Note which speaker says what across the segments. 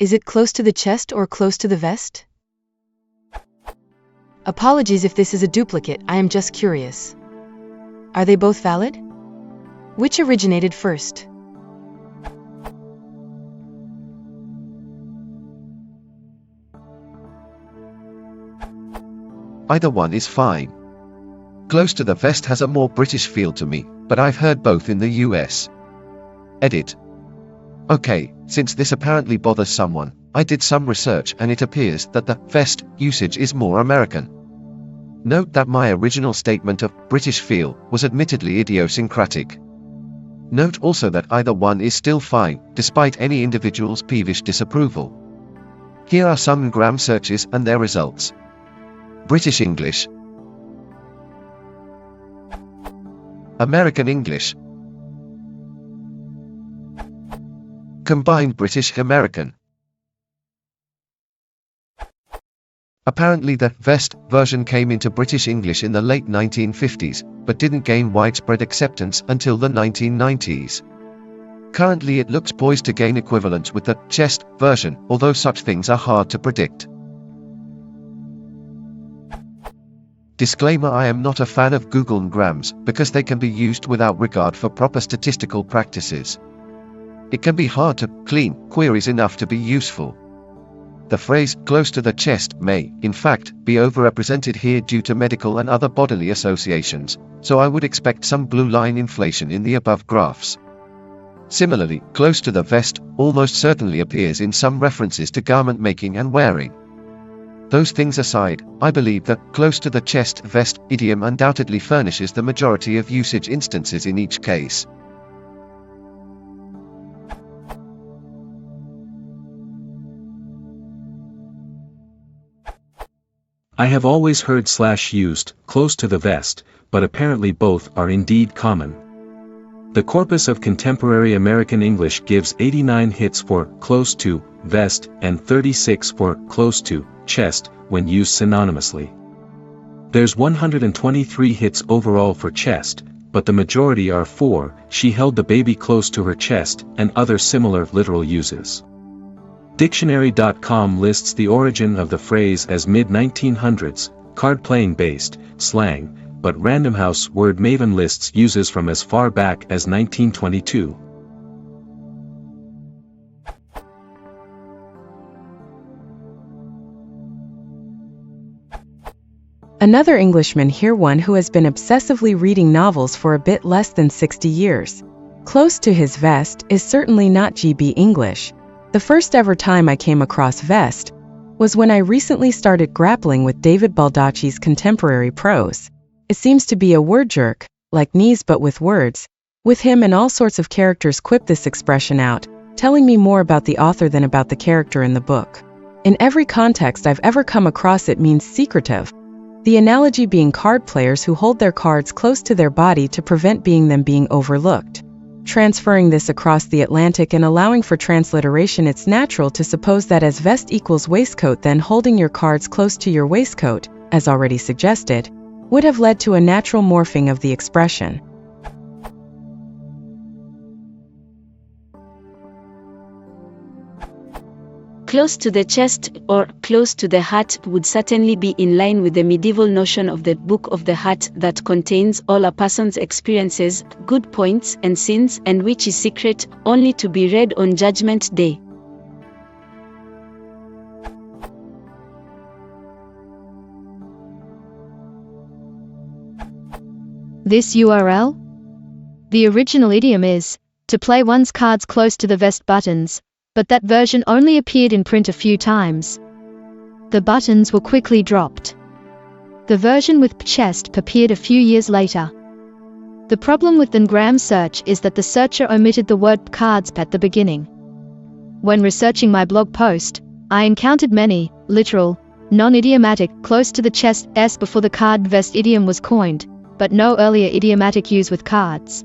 Speaker 1: Is it close to the chest or close to the vest? Apologies if this is a duplicate, I am just curious. Are they both valid? Which originated first?
Speaker 2: Either one is fine. Close to the vest has a more British feel to me, but I've heard both in the US. Edit. Okay, since this apparently bothers someone, I did some research and it appears that the vest usage is more American. Note that my original statement of British feel was admittedly idiosyncratic. Note also that either one is still fine, despite any individual's peevish disapproval. Here are some Ngram searches and their results. British English, American English, Combined British-American. Apparently the vest version came into British English in the late 1950s, but didn't gain widespread acceptance until the 1990s. Currently it looks poised to gain equivalence with the chest version, although such things are hard to predict. Disclaimer: I am not a fan of Google Ngrams, because they can be used without regard for proper statistical practices. It can be hard to clean queries enough to be useful. The phrase close to the chest may, in fact, be overrepresented here due to medical and other bodily associations, so I would expect some blue line inflation in the above graphs. Similarly, close to the vest almost certainly appears in some references to garment making and wearing. Those things aside, I believe that close to the chest vest idiom undoubtedly furnishes the majority of usage instances in each case.
Speaker 3: I have always heard /used, close to the vest, but apparently both are indeed common. The corpus of contemporary American English gives 89 hits for close to vest and 36 for close to chest when used synonymously. There's 123 hits overall for chest, but the majority are for she held the baby close to her chest and other similar literal uses. Dictionary.com lists the origin of the phrase as mid-1900s, card-playing based, slang, but Random House Word Maven lists uses from as far back as 1922.
Speaker 1: Another Englishman here, one who has been obsessively reading novels for a bit less than 60 years. Close to his vest is certainly not GB English. The first ever time I came across vest was when I recently started grappling with David Baldacci's contemporary prose. It seems to be a word jerk, like knees but with words. With him and all sorts of characters quip this expression out, telling me more about the author than about the character in the book. In every context I've ever come across it means secretive. The analogy being card players who hold their cards close to their body to prevent them being overlooked. Transferring this across the Atlantic and allowing for transliteration, it's natural to suppose that as vest equals waistcoat, then holding your cards close to your waistcoat, as already suggested, would have led to a natural morphing of the expression.
Speaker 4: Close to the chest or close to the heart would certainly be in line with the medieval notion of the Book of the Heart that contains all a person's experiences, good points and sins, and which is secret, only to be read on Judgment Day.
Speaker 5: This URL? The original idiom is, to play one's cards close to the vest buttons, but that version only appeared in print a few times. The buttons were quickly dropped. The version with chest appeared a few years later. The problem with the Ngram search is that the searcher omitted the word cards at the beginning. When researching my blog post, I encountered many, literal, non-idiomatic, close to the chest s before the card vest idiom was coined, but no earlier idiomatic use with cards.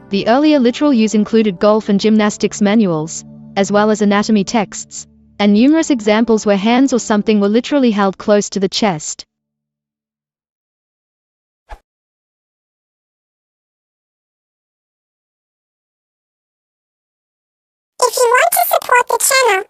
Speaker 5: The earlier literal use included golf and gymnastics manuals, as well as anatomy texts, and numerous examples where hands or something were literally held close to the chest.
Speaker 6: If you want to support the channel,